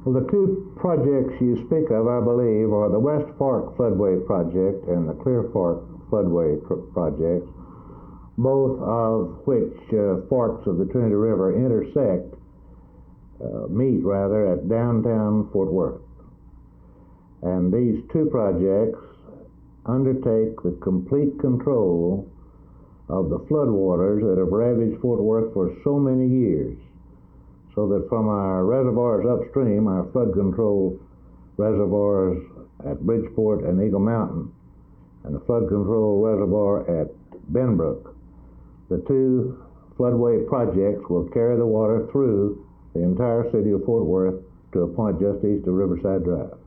Well, the two projects you speak of, I believe, are the West Fork Floodway Project and the Clear Fork Floodway projects, both of which forks of the Trinity River meet rather, at downtown Fort Worth. And these two projects undertake the complete control of the floodwaters that have ravaged Fort Worth for so many years, so that from our reservoirs upstream, our flood control reservoirs at Bridgeport and Eagle Mountain, and the flood control reservoir at Benbrook, the two floodway projects will carry the water through the entire city of Fort Worth to a point just east of Riverside Drive.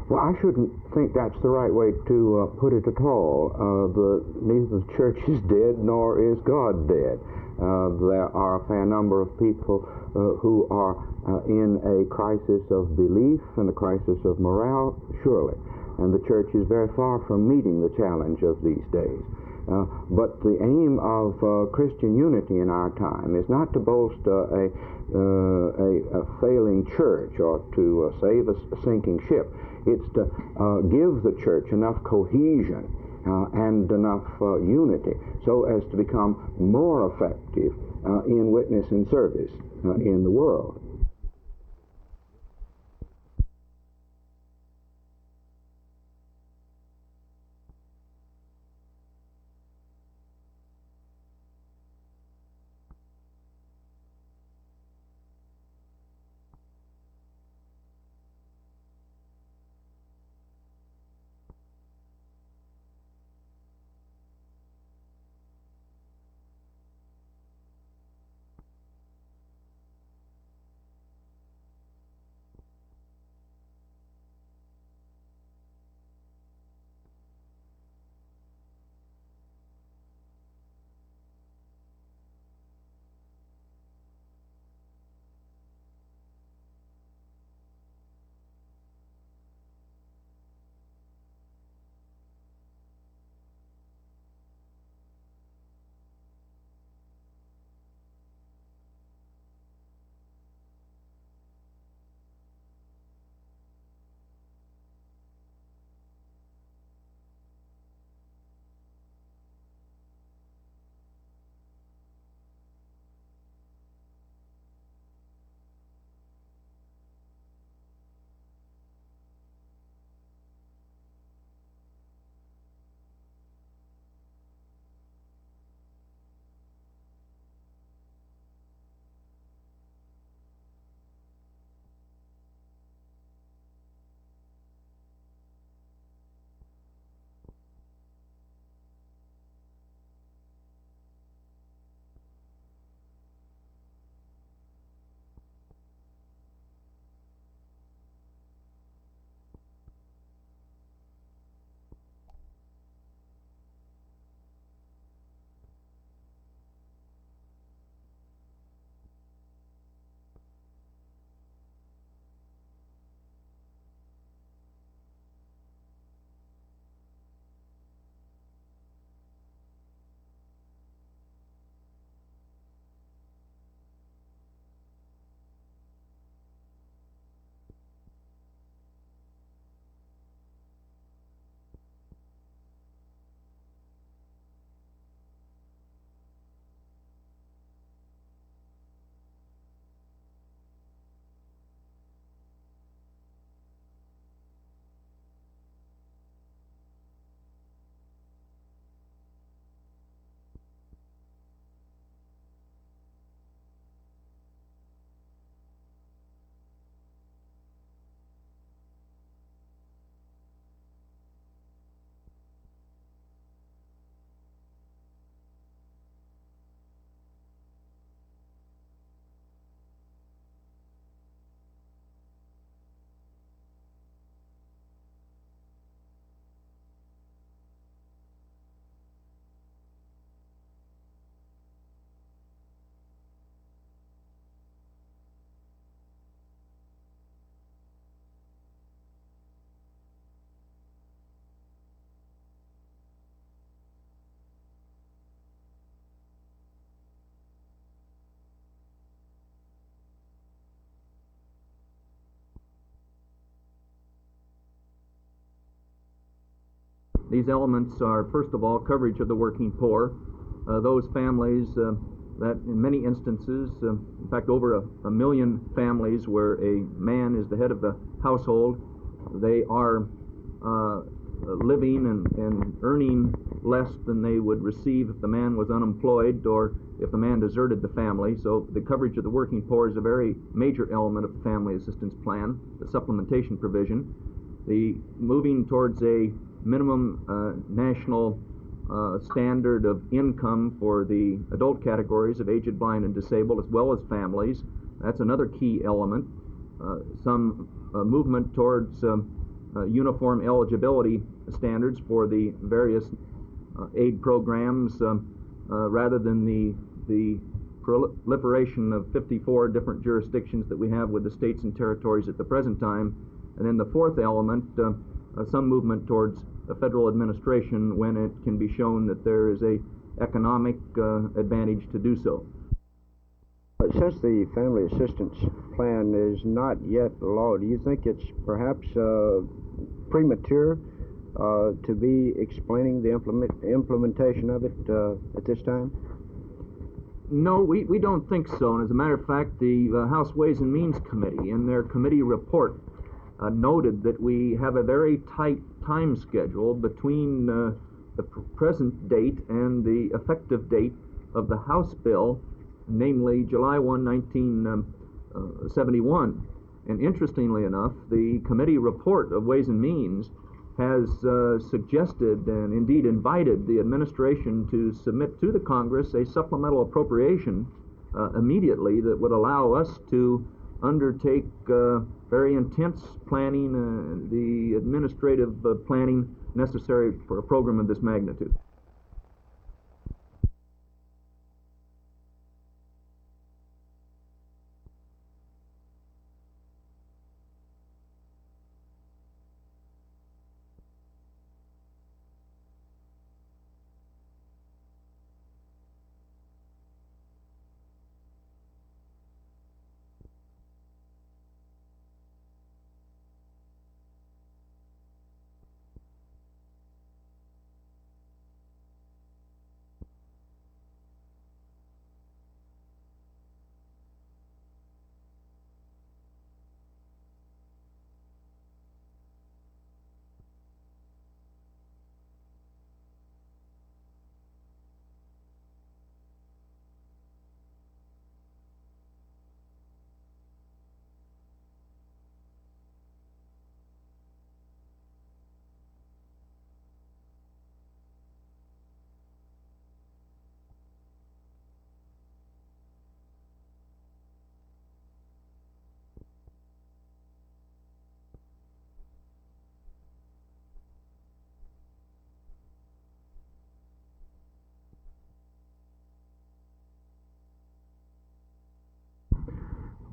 Well, I shouldn't think that's the right way to put it at all. Neither the church is dead nor is God dead. There are a fair number of people who are in a crisis of belief and a crisis of morale, surely. And the church is very far from meeting the challenge of these days. But the aim of Christian unity in our time is not to bolster a failing church or to save a sinking ship. It's to give the church enough cohesion and enough unity so as to become more effective in witness and service in the world. These elements are, first of all, coverage of the working poor, those families that in many instances, in fact over a million families where a man is the head of the household, they are living and earning less than they would receive if the man was unemployed or if the man deserted the family. So the coverage of the working poor is a very major element of the family assistance plan, the supplementation provision. The moving towards a minimum national standard of income for the adult categories of aged, blind, and disabled, as well as families. That's another key element. Some movement towards uniform eligibility standards for the various aid programs rather than the proliferation of 54 different jurisdictions that we have with the states and territories at the present time. And then the fourth element, some movement towards a federal administration when it can be shown that there is a economic advantage to do so. Since the family assistance plan is not yet law, do you think it's perhaps premature to be explaining the implementation of it at this time? No, we don't think so. And as a matter of fact, the House Ways and Means Committee, in their committee report, noted that we have a very tight time schedule between the present date and the effective date of the House bill, namely July 1, 1971. And interestingly enough, the committee report of Ways and Means has suggested and indeed invited the administration to submit to the Congress a supplemental appropriation immediately that would allow us to undertake very intense planning, the administrative planning necessary for a program of this magnitude.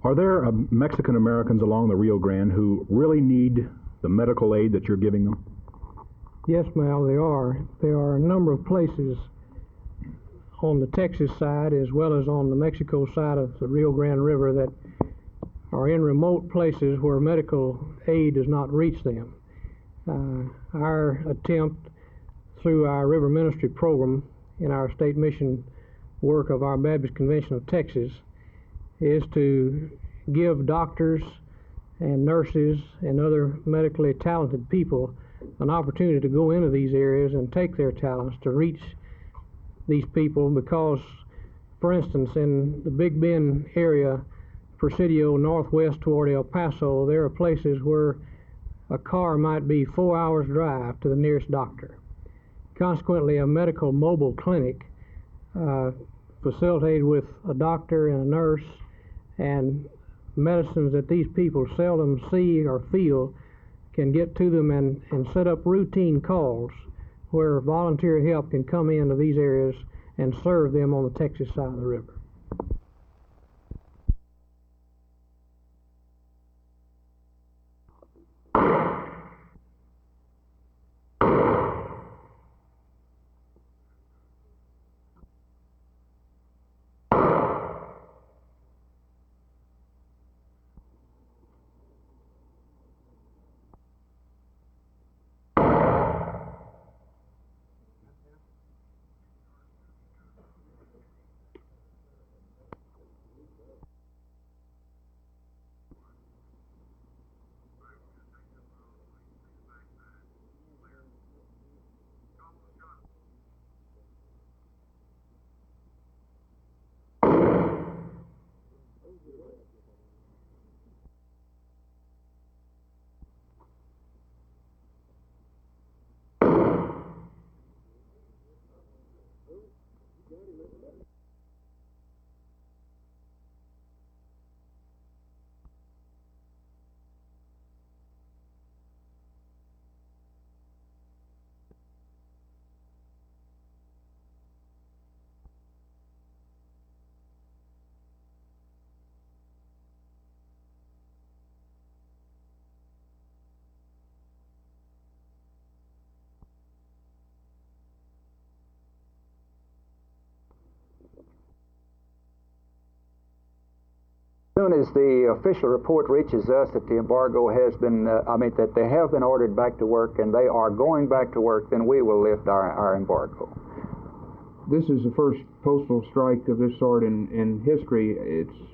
Are there Mexican Americans along the Rio Grande who really need the medical aid that you're giving them? Yes, Mal, there are. There are a number of places on the Texas side as well as on the Mexico side of the Rio Grande River that are in remote places where medical aid does not reach them. Our attempt through our River Ministry program in our state mission work of our Baptist Convention of Texas is to give doctors and nurses and other medically talented people an opportunity to go into these areas and take their talents to reach these people, because, for instance, in the Big Bend area, Presidio northwest toward El Paso, there are places where a car might be 4 hours drive to the nearest doctor. Consequently, a medical mobile clinic facilitated with a doctor and a nurse and medicines that these people seldom see or feel can get to them and set up routine calls where volunteer help can come into these areas and serve them on the Texas side of the river. soon as the official report reaches us that the embargo has been, that they have been ordered back to work and they are going back to work, then we will lift our embargo. This is the first postal strike of this sort in history.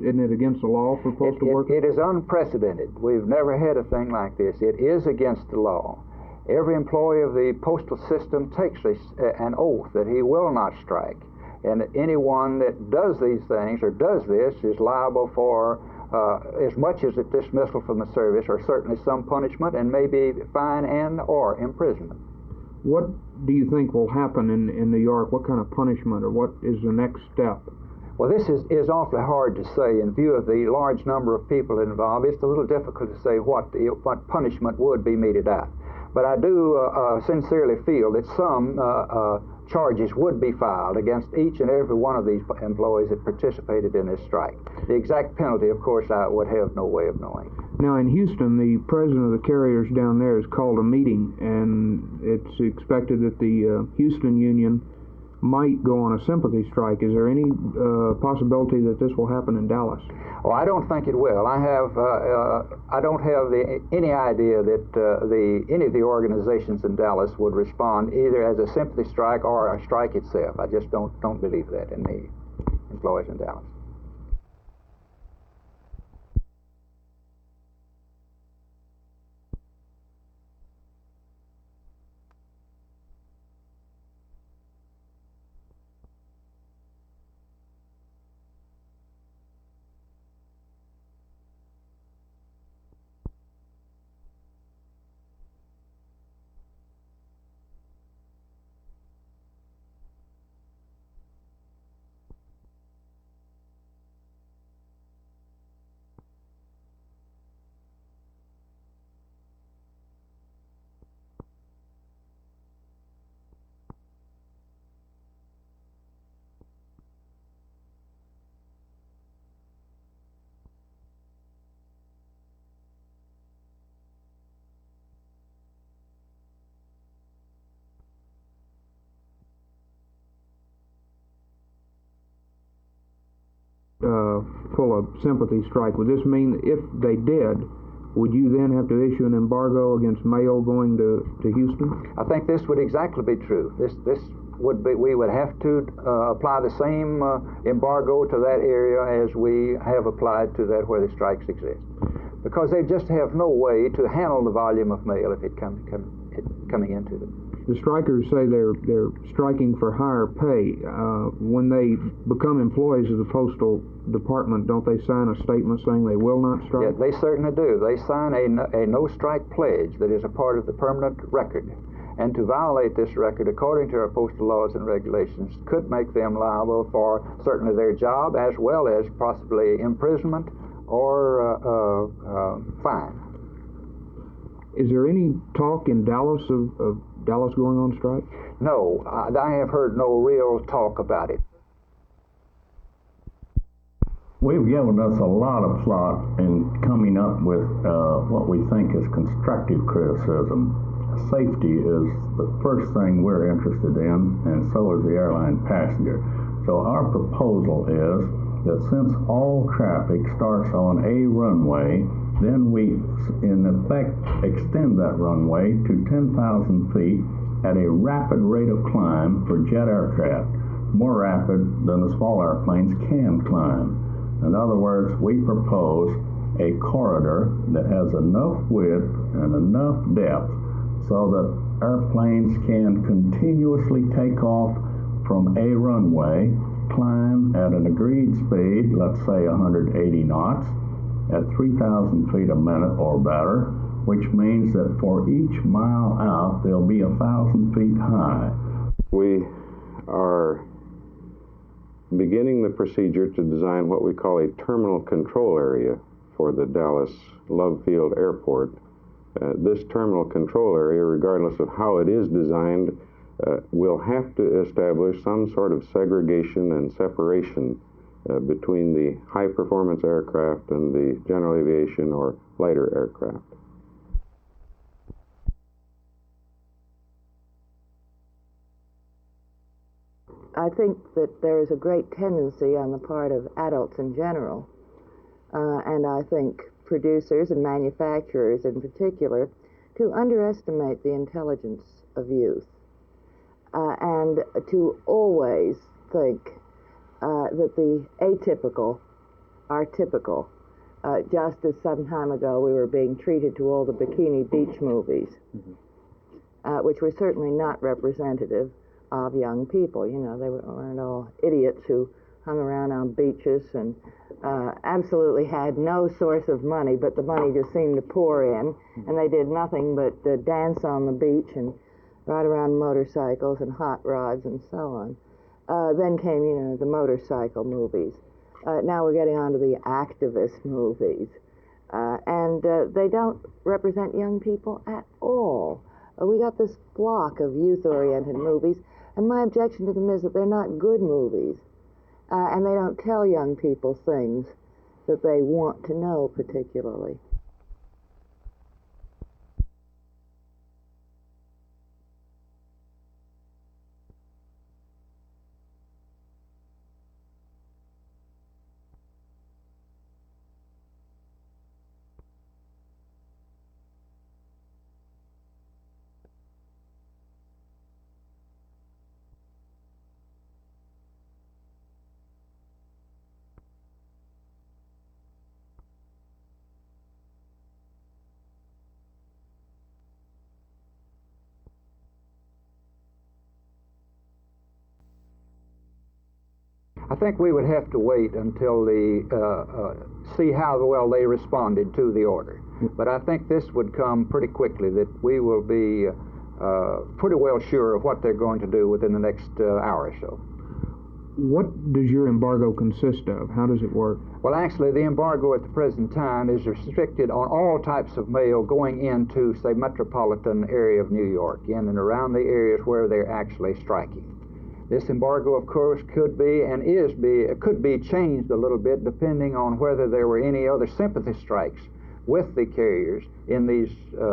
Isn't it against the law for postal workers? It is unprecedented. We've never had a thing like this. It is against the law. Every employee of the postal system takes an oath that he will not strike. And anyone that does these things or does this is liable for as much as a dismissal from the service, or certainly some punishment, and maybe fine and or imprisonment. What do you think will happen in New York? What kind of punishment, or what is the next step? Well, this is awfully hard to say in view of the large number of people involved. It's a little difficult to say what punishment would be meted out. But I do sincerely feel that some charges would be filed against each and every one of these employees that participated in this strike. The exact penalty, of course, I would have no way of knowing. Now, in Houston, the president of the carriers down there has called a meeting, and it's expected that the Houston Union might go on a sympathy strike. Is there any possibility that this will happen in Dallas? Oh, I don't think it will. I don't have any idea that any of the organizations in Dallas would respond either as a sympathy strike or a strike itself. I just don't believe that in the employees in Dallas. Pull a sympathy strike. Would this mean if they did, would you then have to issue an embargo against mail going to Houston? I think this would exactly be true. This would be, we would have to apply the same embargo to that area as we have applied to that where the strikes exist, because they just have no way to handle the volume of mail if it coming into them. The strikers say they're striking for higher pay. When they become employees of the Postal Department, don't they sign a statement saying they will not strike? Yeah, they certainly do. They sign a no-strike pledge that is a part of the permanent record. And to violate this record, according to our postal laws and regulations, could make them liable for certainly their job as well as possibly imprisonment or fine. Is there any talk in Dallas of Dallas going on strike? No, I have heard no real talk about it. We've given us a lot of thought in coming up with what we think is constructive criticism. Safety is the first thing we're interested in, and so is the airline passenger. So our proposal is that since all traffic starts on a runway, then we, in effect, extend that runway to 10,000 feet at a rapid rate of climb for jet aircraft, more rapid than the small airplanes can climb. In other words, we propose a corridor that has enough width and enough depth so that airplanes can continuously take off from a runway, climb at an agreed speed, let's say 180 knots, at 3,000 feet a minute or better, which means that for each mile out, they'll be 1,000 feet high. We are beginning the procedure to design what we call a terminal control area for the Dallas Love Field Airport. This terminal control area, regardless of how it is designed, will have to establish some sort of segregation and separation between the high-performance aircraft and the general aviation or lighter aircraft. I think that there is a great tendency on the part of adults in general and I think producers and manufacturers in particular, to underestimate the intelligence of youth and to always think that the atypical are typical. Just as some time ago we were being treated to all the Bikini Beach movies, which were certainly not representative of young people. You know, they weren't all idiots who hung around on beaches and absolutely had no source of money, but the money just seemed to pour in, and they did nothing but dance on the beach and ride around motorcycles and hot rods and so on. Then came, you know, the motorcycle movies. Now we're getting on to the activist movies, and they don't represent young people at all. We got this block of youth-oriented movies, and my objection to them is that they're not good movies, and they don't tell young people things that they want to know particularly. I think we would have to wait until see how well they responded to the order. But I think this would come pretty quickly, that we will be pretty well sure of what they're going to do within the next hour or so. What does your embargo consist of? How does it work? Well, actually, the embargo at the present time is restricted on all types of mail going into, say, metropolitan area of New York, in and around the areas where they're actually striking. This embargo, of course, could be changed a little bit depending on whether there were any other sympathy strikes with the carriers in these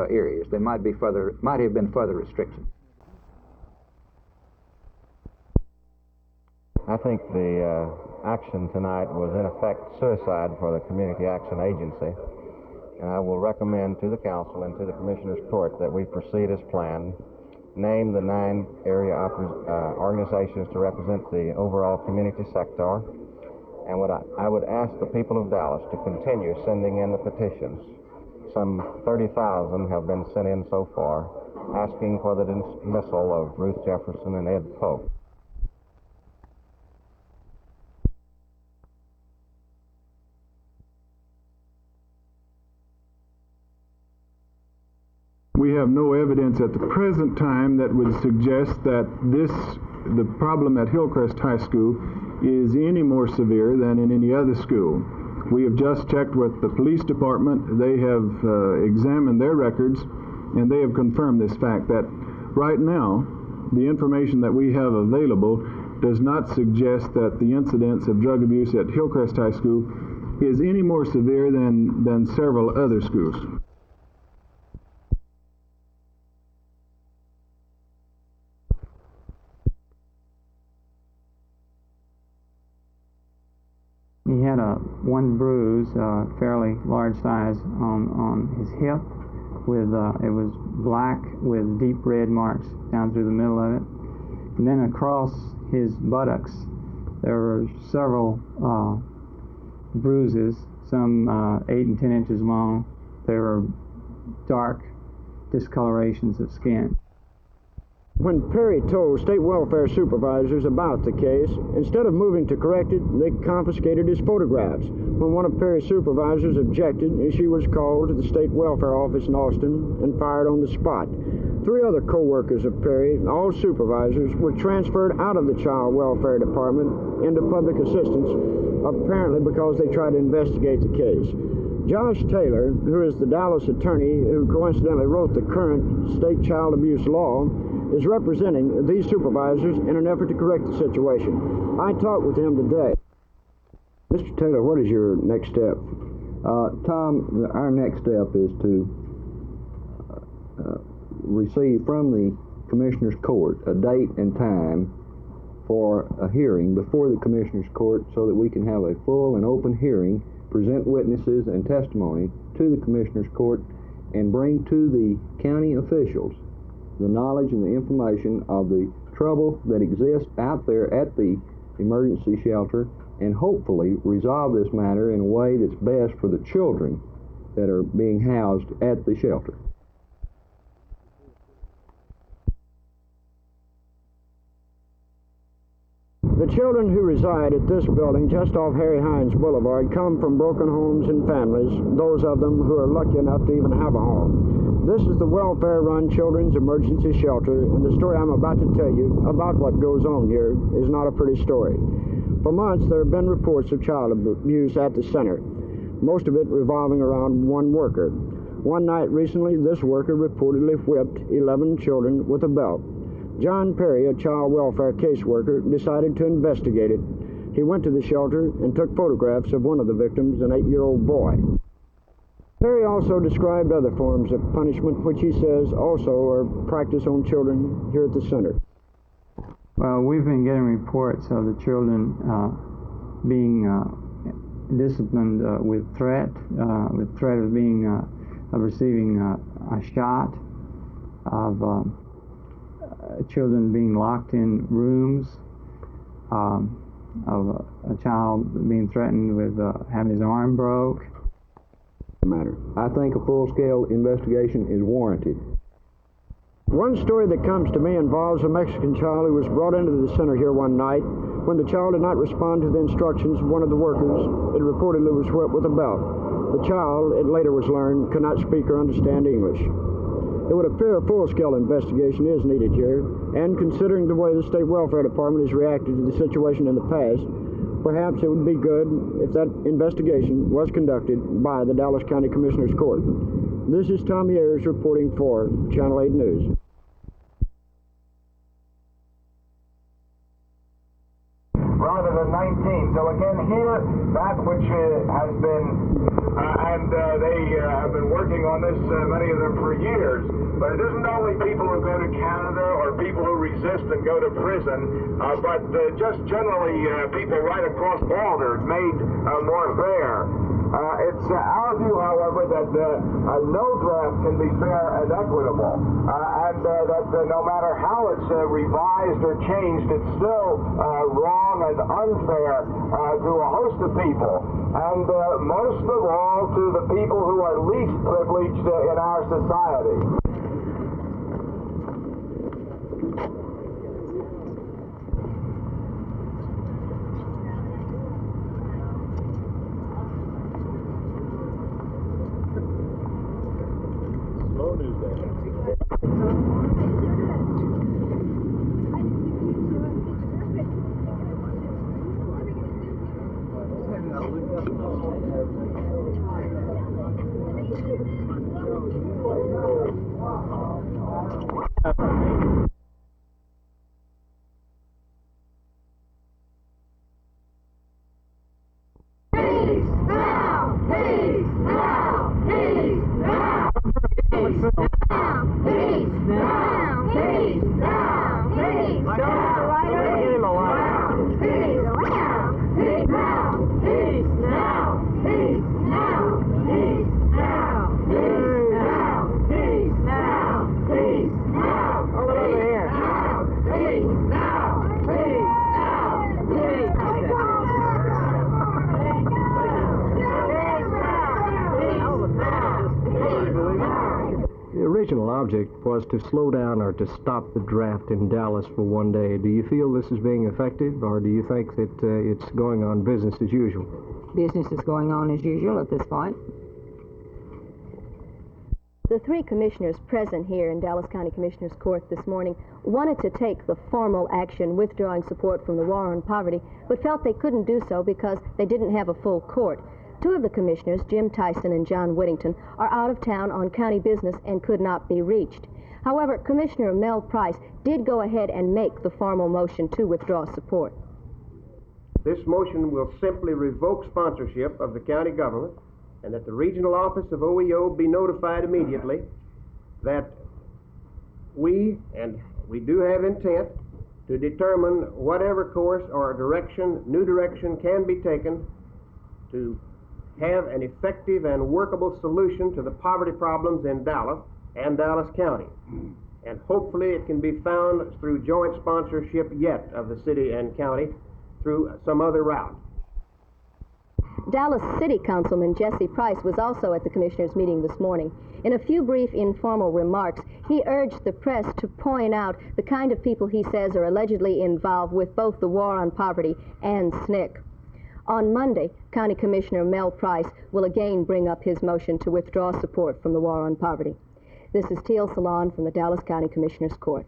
areas. There might have been further restrictions. I think the action tonight was in effect suicide for the Community Action Agency, and I will recommend to the Council and to the Commissioner's Court that we proceed as planned. Name the 9 area organizations to represent the overall community sector, and I would ask the people of Dallas to continue sending in the petitions. Some 30,000 have been sent in so far, asking for the dismissal of Ruth Jefferson and Ed Pope. We have no evidence at the present time that would suggest that the problem at Hillcrest High School is any more severe than in any other school. We have just checked with the police department. They have examined their records, and they have confirmed this fact that right now, the information that we have available does not suggest that the incidence of drug abuse at Hillcrest High School is any more severe than several other schools. He had one bruise, fairly large size, on his hip. It was black with deep red marks down through the middle of it. And then across his buttocks, there were several bruises, some 8 and 10 inches long. They were dark discolorations of skin. When Perry told state welfare supervisors about the case, instead of moving to correct it, they confiscated his photographs. When one of Perry's supervisors objected, she was called to the state welfare office in Austin and fired on the spot. 3 other co-workers of Perry, all supervisors, were transferred out of the child welfare department into public assistance, apparently because they tried to investigate the case. Josh Taylor, who is the Dallas attorney who coincidentally wrote the current state child abuse law, is representing these supervisors in an effort to correct the situation. I talked with him today. Mr. Taylor, what is your next step? Tom, our next step is to receive from the Commissioner's Court a date and time for a hearing before the Commissioners Court so that we can have a full and open hearing, present witnesses and testimony to the Commissioners Court, and bring to the county officials the knowledge and the information of the trouble that exists out there at the emergency shelter, and hopefully resolve this matter in a way that's best for the children that are being housed at the shelter. The children who reside at this building just off Harry Hines Boulevard come from broken homes and families, those of them who are lucky enough to even have a home. This is the welfare-run Children's Emergency Shelter, and the story I'm about to tell you about what goes on here is not a pretty story. For months, there have been reports of child abuse at the center, most of it revolving around one worker. One night recently, this worker reportedly whipped 11 children with a belt. John Perry, a child welfare caseworker, decided to investigate it. He went to the shelter and took photographs of one of the victims, an 8-year-old boy. Perry also described other forms of punishment, which he says also are practiced on children here at the center. Well, we've been getting reports of the children being disciplined with threat of being of receiving a shot, of children being locked in rooms, of a child being threatened with having his arm broke. I think a full-scale investigation is warranted. One story that comes to me involves a Mexican child who was brought into the center here one night. When the child did not respond to the instructions of one of the workers, it reportedly was whipped with a belt. The child, it later was learned, could not speak or understand English. It would appear a full-scale investigation is needed here, and considering the way the State Welfare Department has reacted to the situation in the past, perhaps it would be good if that investigation was conducted by the Dallas County Commissioners Court. This is Tommy Ayers reporting for Channel 8 News. Rather than 19. So again here, that which has been, and they have been working on this, many of them for years. But it isn't only people who go to Canada or people who resist and go to prison, but just generally people right across borders made more fair. It's our view, however, that no draft can be fair and equitable, and that no matter how it's revised or changed, it's still wrong and unfair to a host of people, and most of all to the people who are least privileged in our society. Object was to slow down or to stop the draft in Dallas for one day. Do you feel this is being effective, or do you think that it's going on business as usual? Business is going on as usual at this point. The three commissioners present here in Dallas County Commissioners Court this morning wanted to take the formal action withdrawing support from the War on Poverty, but felt they couldn't do so because they didn't have a full court. Two of the commissioners, Jim Tyson and John Whittington, are out of town on county business and could not be reached. However, Commissioner Mel Price did go ahead and make the formal motion to withdraw support. This motion will simply revoke sponsorship of the county government, and that the regional office of OEO be notified immediately that we do have intent to determine whatever course or direction, new direction can be taken to have an effective and workable solution to the poverty problems in Dallas and Dallas County. And hopefully it can be found through joint sponsorship yet of the city and county through some other route. Dallas City Councilman Jesse Price was also at the Commissioners' meeting this morning. In a few brief informal remarks, he urged the press to point out the kind of people he says are allegedly involved with both the War on Poverty and SNCC. On Monday, County Commissioner Mel Price will again bring up his motion to withdraw support from the War on Poverty. This is Teal Salon from the Dallas County Commissioners Court.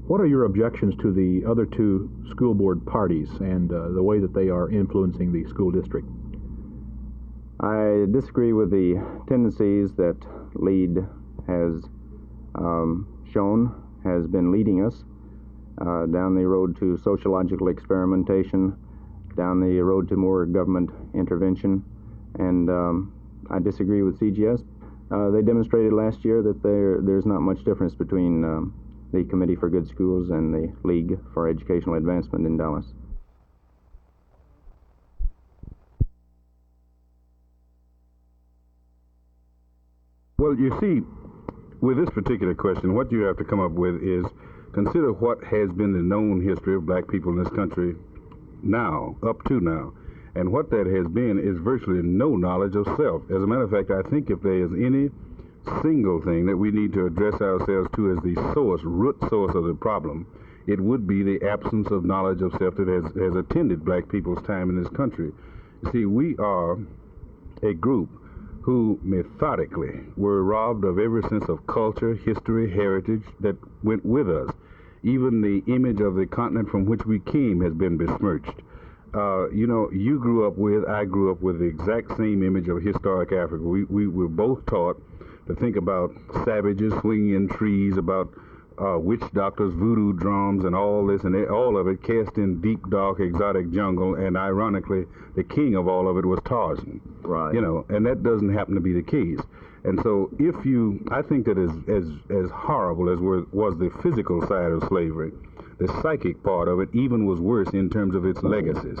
What are your objections to the other two school board parties and the way that they are influencing the school district? I disagree with the tendencies that LEAD has shown, has been leading us down the road to sociological experimentation, down the road to more government intervention, and I disagree with CGS. They demonstrated last year that there's not much difference between the Committee for Good Schools and the League for Educational Advancement in Dallas. Well, you see, with this particular question, what you have to come up with is consider what has been the known history of black people in this country now, up to now. And what that has been is virtually no knowledge of self. As a matter of fact, I think if there is any single thing that we need to address ourselves to as the root source of the problem, it would be the absence of knowledge of self that has attended black people's time in this country. You see, we are a group who methodically were robbed of every sense of culture, history, heritage that went with us. Even the image of the continent from which we came has been besmirched. You know, you grew up with, I grew up with the exact same image of historic Africa. We were both taught to think about savages swinging in trees, about witch doctors, voodoo drums, and all this, and all of it cast in deep, dark, exotic jungle, and ironically, the king of all of it was Tarzan. Right. You know, and that doesn't happen to be the case. And so I think that as horrible as was the physical side of slavery, the psychic part of it even was worse in terms of its legacies.